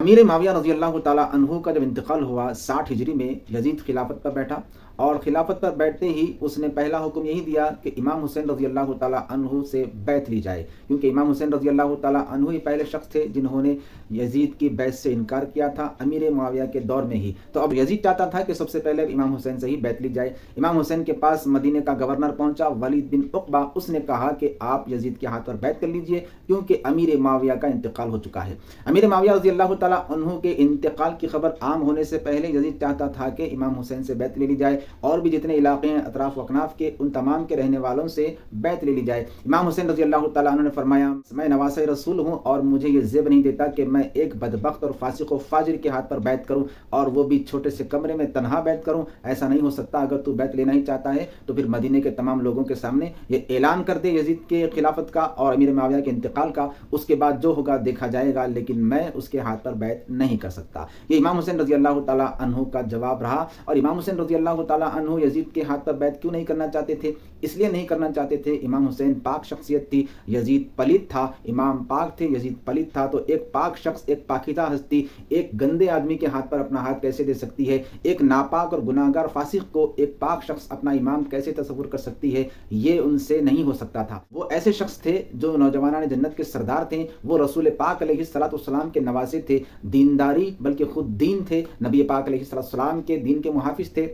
अमीर माविया रज़ी अल्लाह ताला अन्हु का जब इंतकाल हुआ 60 हिजरी में, यजीद खिलाफत पर बैठा और खिलाफत पर बैठते ही उसने पहला हुक्म यही दिया कि इमाम हुसैन रज़ी अल्लाह ताला अन्हु से बैत ली जाए, क्योंकि इमाम हुसैन रज़ी अल्लाह ताला अन्हु ही पहले शख्स थे जिन्होंने यजीद की बैत से इनकार किया था अमीर माविया के दौर में ही। तो अब यजीद चाहता था कि सबसे पहले इमाम हुसैन से ही बैत ली जाए। इमाम हुसैन के पास मदीने का गवर्नर पहुंचा वलीद बिन उक़बा, उसने कहा कि आप यजीद के हाथ पर बैत कर लीजिए क्योंकि अमीर माविया का इंतकाल हो चुका है। अमीर माविया रज़ी अल्लाह ताला अन्हु के इंतकाल की खबर आम होने से पहले यजीद चाहता था कि इमाम हुसैन से बैत ले ली जाए और भी जितने इलाके हैं अतराफ व अकनाफ के, उन तमाम के रहने वालों से बैत ले ली जाए। इमाम हुसैन रज़ी अल्लाह ताला अन्हु ने फरमाया, मैं नवासे रसूल हूँ और मुझे ये ज़ेब नहीं देता कि मैं एक बदबख्त और फासिक व फाजिर के हाथ पर बैत करूँ, और वो भी छोटे से कमरे में तनहा बैत करूँ। ऐसा नहीं हो सकता। अगर तू बैत लेना ही चाहता है तो फिर मदीने के तमाम लोगों के सामने ये ऐलान कर दे यजीद के खिलाफत का और अमीर माविया के इंतकाल का, उसके बाद जो होगा देखा जाएगा, लेकिन मैं उसके हाथ पर बैत नहीं कर सकता। ये इमाम हुसैन रज़ी अल्लाह ताला अन्हु का जवाब रहा। और इमाम हुसैन रज़ी अल्लाह ताला अन्हु यजीद के हाथ पर बैत क्यों नहीं करना चाहते थे? इसलिए नहीं करना चाहते थे, इमाम हुसैन पाक शख्सियत थी, यजीद पलित था। इमाम पाक थे, यजीद पलित था। तो एक पाक शख्स, एक पाकीज़ा हस्ती एक गंदे आदमी के हाथ पर अपना हाथ कैसे दे सकती है? एक नापाक और गुनाहगार फासिक को एक पाक शख्स अपना इमाम कैसे तस्वुर कर सकती है? ये उनसे नहीं हो सकता था। वो ऐसे शख्स थे जो नौजवानाने जन्नत के सरदार थे। वो रसूल पाक अलैहिस्सलाम के नवासे थे, दीनदारी बल्कि खुद दीन थे, नबी पाक अलैहिस्सलाम के दीन के मुहाफिज थे।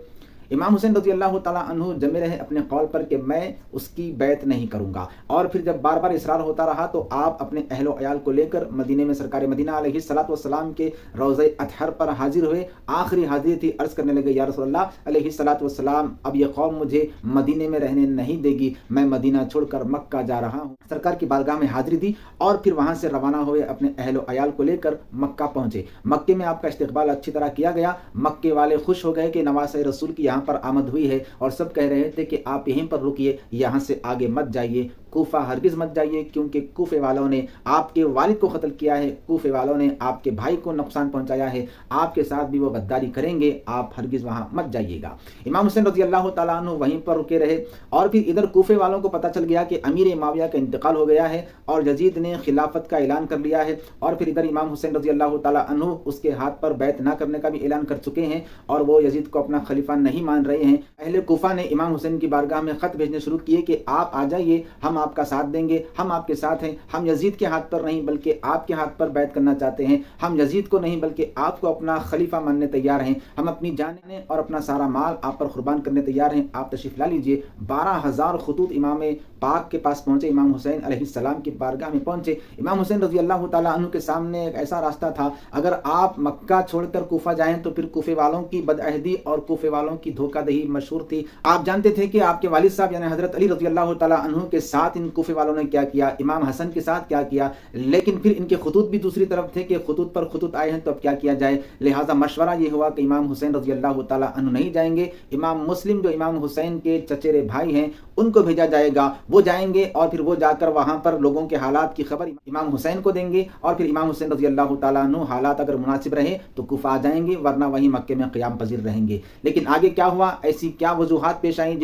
इमाम हुसैन रज़ी अल्लाह ताला अन्हु जमे रहे अपने कौल पर कि मैं उसकी बैत नहीं करूंगा। और फिर जब बार बार इसरार होता रहा तो आप अपने अहलो अयाल को लेकर मदीने में सरकार मदीना अलैहिस्सलाम के रोज़े अतहर पर हाजिर हुए। आखिरी हाजिरी थी। अर्ज़ करने लगे, या रसूलल्लाह अलैहिस्सलाम, अब यह कौम मुझे मदीने में रहने नहीं देगी, मैं मदीना छोड़कर मक्का जा रहा हूँ। सरकार की बारगाह में हाजिरी दी और फिर वहाँ से रवाना हुए, अपने अहलो अयाल को लेकर मक्का पहुँचे। मक्के में आपका इस्तकबाल अच्छी तरह किया गया। मक्के वाले खुश हो गए कि नवासे रसूल की यहाँ पर आमद हुई है, और सब कह रहे थे कि आप यहीं पर रुकिए, यहाँ से आगे मत जाइए, कूफा हरगिज़ मत जाइए, क्योंकि कूफे वालों ने आपके वालिद को कत्ल किया है, कूफे वालों ने आपके भाई को नुकसान पहुंचाया है, आपके साथ भी वो गद्दारी करेंगे, आप हरगिज़ वहाँ मत जाइएगा। इमाम हुसैन रज़ी अल्लाह ताला अन्हु वहीं पर रुके रहे। और फिर इधर कूफे वालों को पता चल गया कि अमीर माविया का इंतकाल हो गया है और यजीद ने खिलाफत का ऐलान कर लिया है। और फिर इधर इमाम हुसैन रज़ी अल्लाह ताला अन्हु उसके हाथ पर बैत ना करने का भी ऐलान कर चुके हैं और वो यजीद को अपना खलीफा नहीं मान रहे हैं। अहले कूफा ने इमाम हुसैन की बारगाह में खत भेजने शुरू किए कि आप आ जाइए, हम आपका साथ देंगे, हम आपके साथ हैं, हम यजीद के हाथ पर नहीं बल्कि आपके हाथ पर बैत करना चाहते हैं, हम यजीद को नहीं बल्कि आपको अपना खलीफा मानने तैयार हैं, हम अपनी जानें और अपना सारा माल आप पर कुर्बान करने तैयार हैं, आप तशरीफ ला लीजिए। 12,000 खतूत इमाम पाक के पास पहुंचे, इमाम हुसैन अलैहिस्सलाम की बारगाह में पहुंचे। इमाम हुसैन रज़ी अल्लाह ताला अन्हु के सामने एक ऐसा रास्ता था, अगर आप मक्का छोड़कर कूफा जाएं तो फिर कूफे वालों की बदअहदी और कूफे वालों की धोखाधही मशहूर थी। आप जानते थे कि आपके वालिद साहब यानी हजरत अली रज़ी अल्लाह ताला अन्हु के साथ इन कूफे वालों ने क्या किया, इमाम हसन के साथ क्या किया, लेकिन फिर इनके खतूत भी दूसरी तरफ थे कि खतूत पर खतूत आए हैं तो अब क्या किया जाए। लिहाजा मशवरा ये हुआ कि इमाम हुसैन रज़ी अल्लाह ताला अन्हु नहीं जाएंगे, इमाम मुस्लिम जो इमाम हुसैन के चचेरे भाई हैं उनको भेजा जाएगा, वो जाएंगे और फिर वो जाकर वहाँ पर लोगों के हालात की खबर इमाम हुसैन को देंगे और फिर इमाम हुसैन रज़ी अल्लाह ताला अन्हु हालात अगर मुनासिब रहे तो कुफा आ जाएंगे, वरना वहीं मक्के में क़याम पजीर रहेंगे। लेकिन आगे क्या हुआ, ऐसी क्या वजूहात पेश आई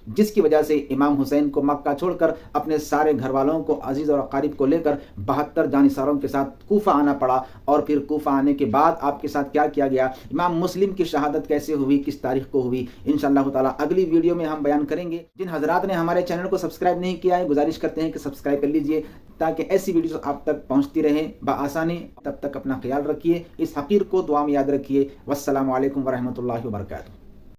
जिसकी वजह से इमाम हुसैन को मक्का छोड़कर अपने सारे घर वालों को, अजीज और अकारिब को लेकर 72 जानिसारों के साथ कूफा आना पड़ा। और फिर कूफा आने के बाद आपके साथ क्या किया गया, इमाम मुस्लिम की शहादत कैसे हुई, किस तारीख को हुई, इंशाअल्लाह ताला अगली वीडियो में हम बयान करेंगे। जिन हजरात ने हमारे चैनल को सब्सक्राइब नहीं किया है, गुजारिश करते हैं कि सब्सक्राइब कर लीजिए ताकि ऐसी वीडियो आप तक पहुंचती रहे बआसानी। तब तक अपना ख्याल रखिए, इस हकीर को दुआ में याद रखिए। वस्सलामु अलैकुम वरहमतुल्लाहि वबरकातुहू।